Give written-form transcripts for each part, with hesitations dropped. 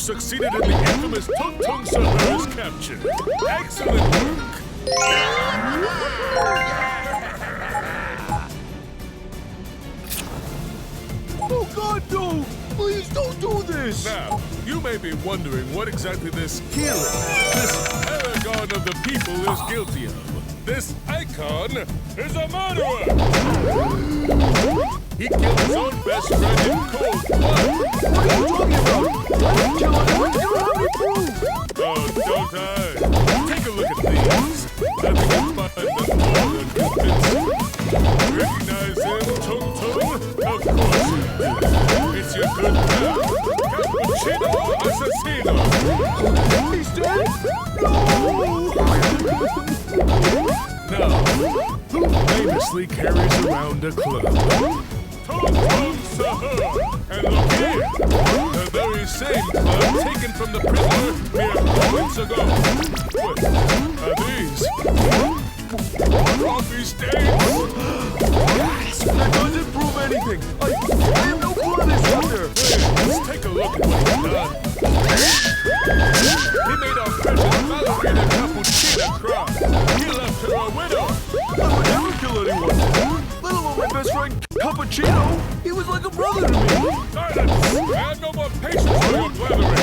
succeeded in the infamous Tung Tung Sahar's capture. Excellent work. Oh God, no! Please don't do this! Now, you may be wondering what exactly this hero, this paragon of the people, is guilty of. This icon is a murderer! He killed his own best friend in cold blood! What are you talking about? I didn't kill anyone! You don't have any proof! Oh, don't I? Take a look at these. I think you'll find them more than convincing. Recognize him, Tung Tung? Of course you do. It's your good pal, Cappuccino Assassino. He's dead? No! Now, who famously carries around a club? Tung Tung Sahar! And look here! The very same club taken from the prisoner mere moments ago. What are these? Coffee stains? That doesn't prove anything! I have no clue this out there! Hey, let's take a look at what he's done. He made our precious ballerina Cappuccina cry. He left her a widow. I would never kill anyone! Let alone my best friend, Cappuccino! He was like a brother to me! Silence! I have no more patience for your blathering.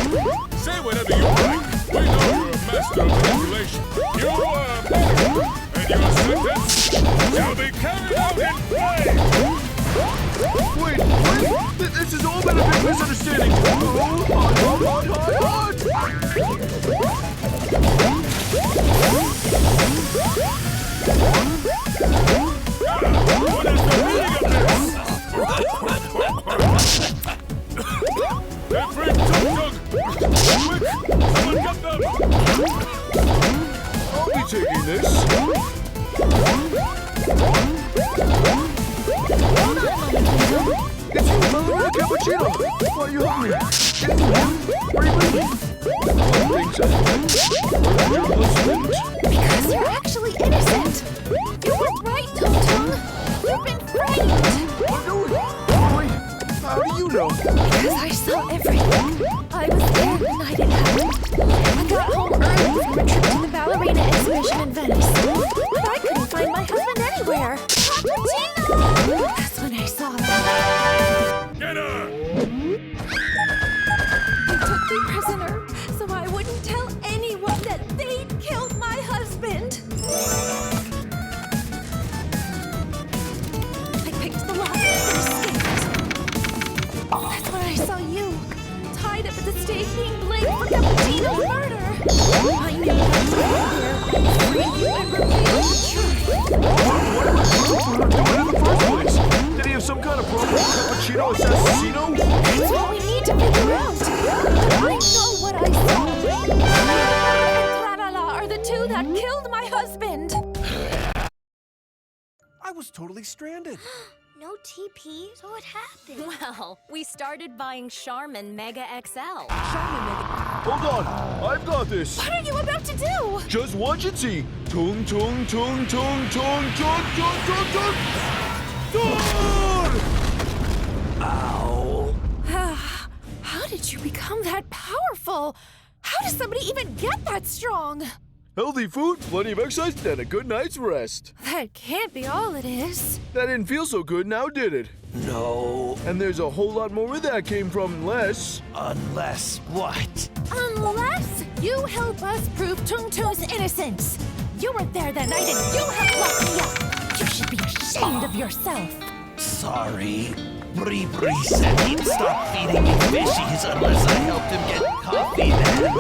Say whatever you like. We know you're a master of manipulation. You are a murderer, and your sentence shall be carried out in flames. Wait! This has all been a big misunderstanding! Hot! What is the meaning of this? Hey, bring Tung Tung! Quick! Someone get them! I'll be taking this. It's you, Ballerina Cappuccino! Why are you hungry? Where are you leaving? I don't think so. Where's your husband? Because you're actually innocent. You were right, Tung Tung. You've been framed. What do we? Wait, how do you know? Because I saw everything. I was there the night it happened. I got home early from a trip to the ballerina exhibition in Venice. But I couldn't find my husband anywhere. Cappuccino! That's when I saw him. Get her! They took me prisoner, so I wouldn't tell anyone that they'd killed my husband. I picked the lock and escaped. That's when I saw you, tied up at the stake being blamed for Cappuccino's murder. I knew that to be here, free you and reveal the truth. What were you doing in the first place? Did he have some kind of problem with Cappuccino Assassino? That's what we need to figure out. I know what I saw. And Tralala are the two that killed my husband. I was totally stranded. No TP, so what happened? Well, we started buying Charmin Mega XL. Hold on, I've got this. What are you about to do? Just watch and see. Tung tung tung tung tung tung tung tung tung. Tung! Ow! How did you become that powerful? How does somebody even get that strong? Healthy food, plenty of exercise, and a good night's rest. That can't be all it is. That didn't feel so good, now did it? No. And there's a whole lot more where that came from, unless... Unless what? Unless you help us prove Tung Tung's innocence. You were there that night and you have locked me up. You should be ashamed of yourself. Sorry. Bree Bree said he'd stop feeding me fishies unless I helped him get coffee then.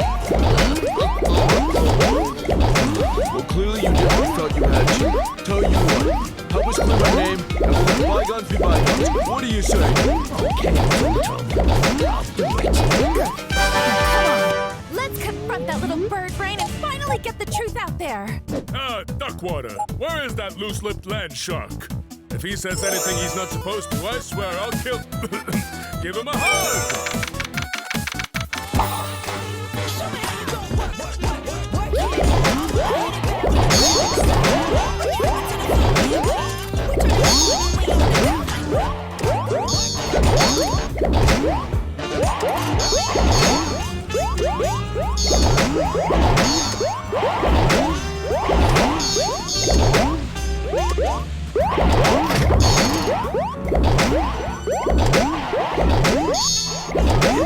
Well, clearly you did what you thought you had to. Tell you what, help us clear my name, and we'll let bygones be bygones. What do you say? Okay, Tung Tung. I'll do it. Come on, let's confront that little bird brain and finally get the truth out there. Duckwater, where is that loose-lipped land shark? If he says anything he's not supposed to, I swear I'll kill... Give him a hug!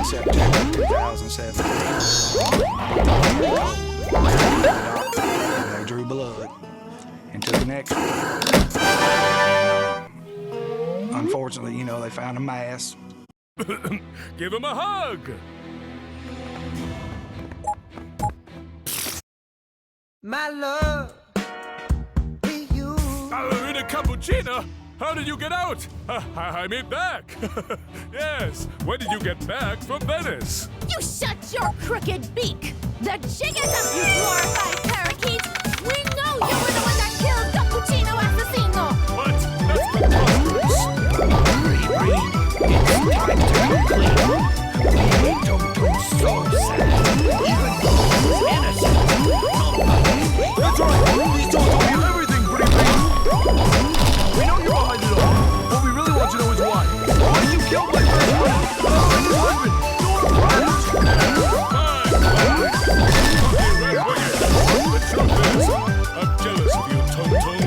September 2017. They drew blood and took an X-ray. Unfortunately, you know, they found a mass. Give him a hug. My love, be you. In a cappuccino? How did you get out? I mean back. Yes. When did you get back from Venice? You shut your crooked beak! The jig is up, you glorified parakeet! We know you were the one that killed Cappuccino Assassino! What? That's preposterous. Bree, it's time to clean. We hate Tung Tung so sad. Even though he's innocent. That's right! Please don't tell me everything, Pretty Please! We know you're behind it all. What we really want to know is why. Why did you kill my best friend? My husband! You're right! The truth is, I'm jealous of you, Tung Tung.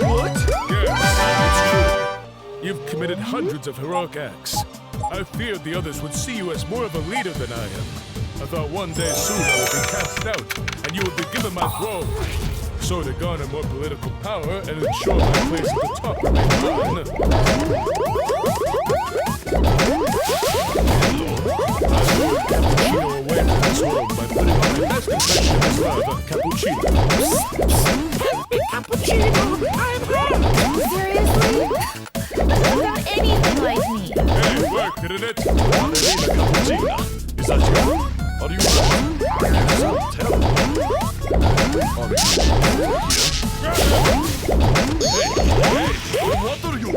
What? Yes, it's true. You've committed hundreds of heroic acts. I feared the others would see you as more of a leader than I am. I thought one day soon I would be cast out, and you would be given my throne. So to garner more political power and ensure my place at the top would be mine. I lured Cappuccino away from his home by putting on the best impression of his father, Cappuccino. Cappuccino, I'm home! Seriously? Without anything like me. Hey, work, didn't it? Ballerina Cappuccino. Is that you? Are you ready? So tell me. Hey, what are you?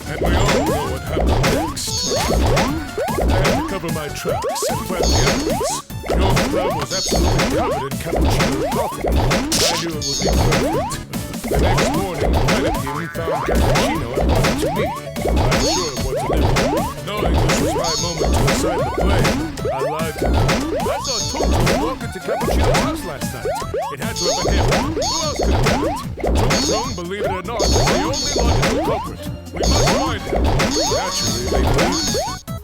And we all know what happened next. I had to cover my tracks and plant the evidence. Your club was absolutely covered in cappuccino coffee. I knew it would be perfect. The next morning, the pilot team found cappuccino and brought it to me. I'm sure of what to do. Knowing this was my moment to assign the blame, I lied to them. I saw Tung Tung walk into Cappuccino's house last night. It had to have been him. Who else could have done it? Tung Tung, believe it or not, is the only logical culprit. We must find him. Naturally, they blamed me.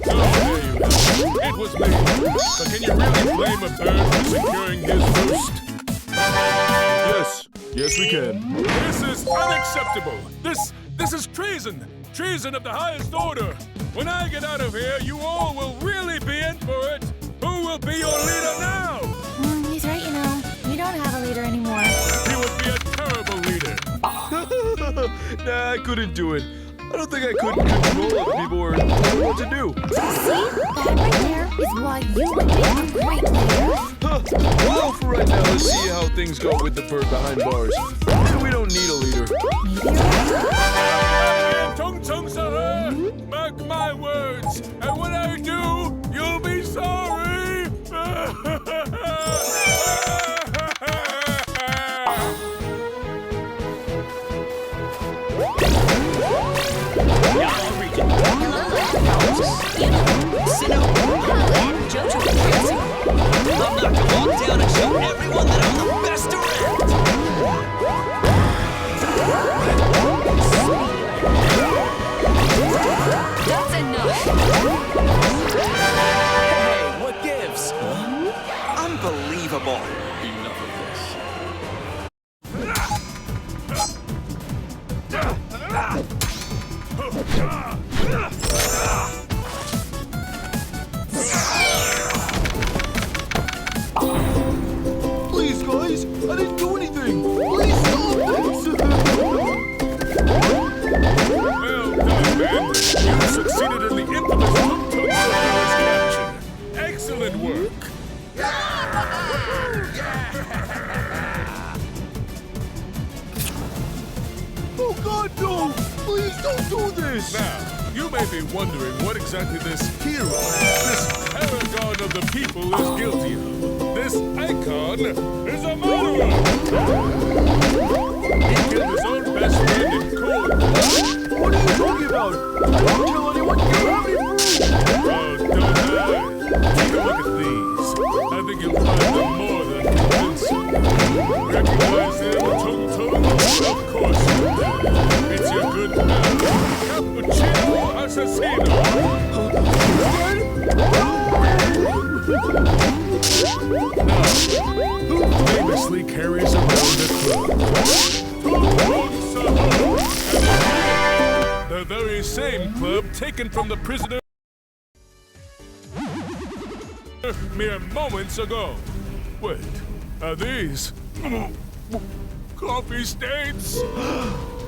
So there you go. It was me. But can you really blame a bird for securing his roost? Yes, we can. This is unacceptable. This is treason. Treason of the highest order. When I get out of here, you all will really be in for it. Who will be your leader now? He's right, you know. We don't have a leader anymore. He would be a terrible leader. Nah, I couldn't do it. I don't think I could control other people or tell them what to do. See? That right there is why you would be a great leader. Huh. Well, for right now, let's see how things go with the bird behind bars. Maybe we don't need a leader. Maybe you're right. Tung Tung, sir. Mark my words. And when I do, you'll be sorry. I'm not gonna walk down and show everyone that I'm the best around. That's enough. Hey, what gives? Unbelievable. Enough of this. Please, guys! I didn't do anything! Please stop this! Well done, man. You succeeded in the infamous Tung Tung Circus capture. Excellent work. Oh God, no! Please don't do this! Now, you may be wondering what exactly this hero, this paragon of the people is guilty of. This icon is a murderer! He killed his own best friend in cold blood. What are you talking about? I didn't kill anyone! You have any proof? Oh, don't lie. Take a look at these. I think you'll find them more than convincing. Recognize him, Tung Tung? Of course you do. It's your good pal, Cappuccino! Assassino! Who famously carries around a club? The very same club taken from the prisoner mere moments ago. Wait, are these coffee stains?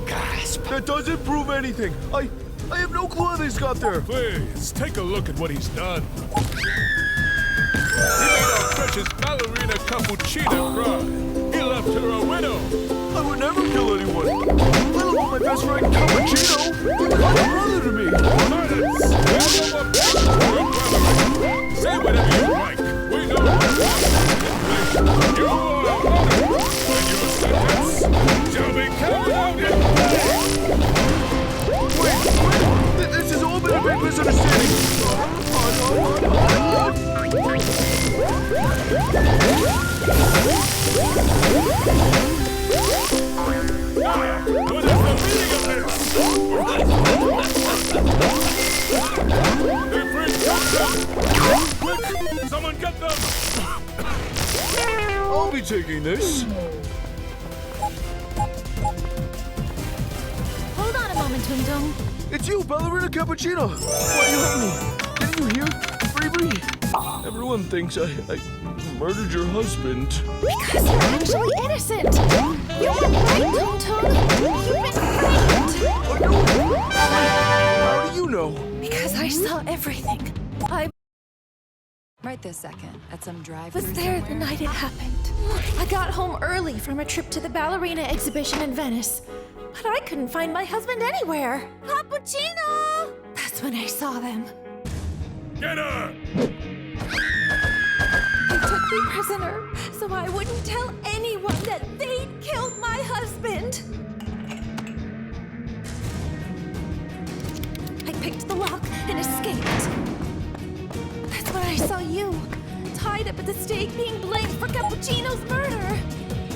Gasp! That doesn't prove anything. I have no clue how these got there. Please, take a look at what he's done. He made our precious ballerina Cappuccina cry. He left her a widow. I would never kill anyone. Let alone my best friend Cappuccino. He's like a brother to me. Silence! Say whatever you like. We know you are honored, and your sentence shall be carried out in Wait! This has all been a big misunderstanding. What is the meaning of this? They're free Quick! Someone get them! I'll be taking this. Hold on a moment, Tung Tung. It's you, Ballerina Cappuccino. Why you hurt me? Didn't you hear? Bree. Everyone thinks I murdered your husband. Because you're actually innocent. You were right, Tung Tung. You've been framed. How do you know? Because I saw everything. I Right this second, at some drive was there the night it happened. I got home early from a trip to the ballerina exhibition in Venice, but I couldn't find my husband anywhere. Cappuccino! That's when I saw them. Get her! They took me prisoner, so I wouldn't tell anyone that they'd killed my husband. I picked the lock and escaped. That's when I saw you, tied up at the stake being blamed for Cappuccino's murder.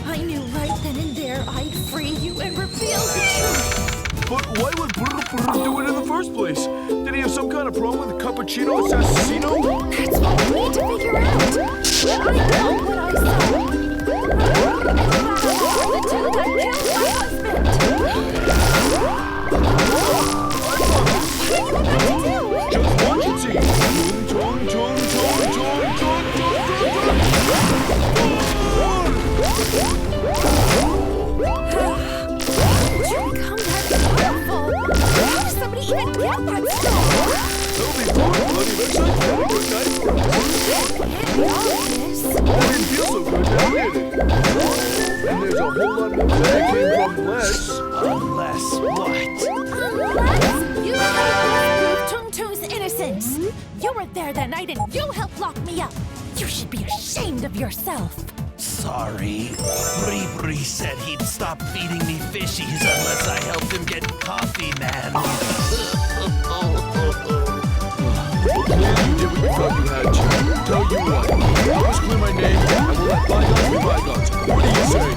I knew right then and there I'd free you and reveal the truth. But why would Brr do it in the first place? Did he have some kind of problem with Cappuccino Assassino? That's what we need to figure out. But I know what I saw. The two that killed my husband. What are you about to do? Just watch and see. Tung, tung, tung, tung, tung, tung, You become that powerful. How does somebody even get that stuff? That'll be fun, bloody website. Have a good night for us. Can't be all this. That didn't feel so good, now did it? And there's a whole lot more that came from less. Unless what? Unless you prove Tung Tung's innocence. You were there that night and you helped lock me up. You should be ashamed of yourself. Sorry. Bree said he'd stop feeding me fishies unless I helped him get coffee, man. Well, clearly you did what you thought you had to. Tell you what, I'll just clear my name and we'll let bygones be bygones. What do you say?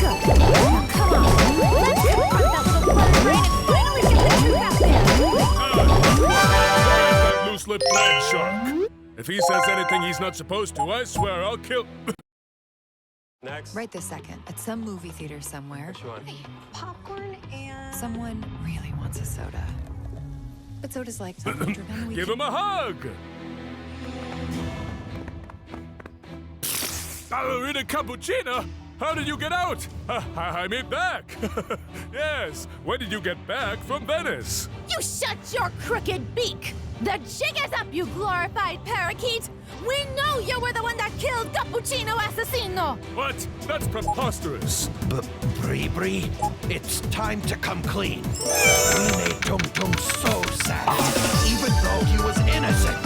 Good. Now, come on. Let's confront that little butter brain and finally get the truth out there. That loose-lipped land shark. If he says anything he's not supposed to, I swear I'll kill... Next. Right this second, at some movie theater somewhere, Which one? Popcorn and... someone really wants a soda. But soda's like something driven we Give can- him a hug! Ballerina Cappuccina? How did you get out? I mean back. Yes, when did you get back from Venice? You shut your crooked beak! The jig is up, you glorified parakeet! We know you were the one that killed Cappuccino Assassino! What? That's preposterous. Bree, it's time to come clean. We made Tung Tung so sad, even though he was innocent.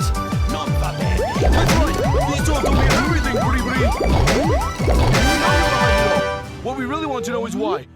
Non va bene. That's right! These two told me everything, Bree. What we really want to know is why.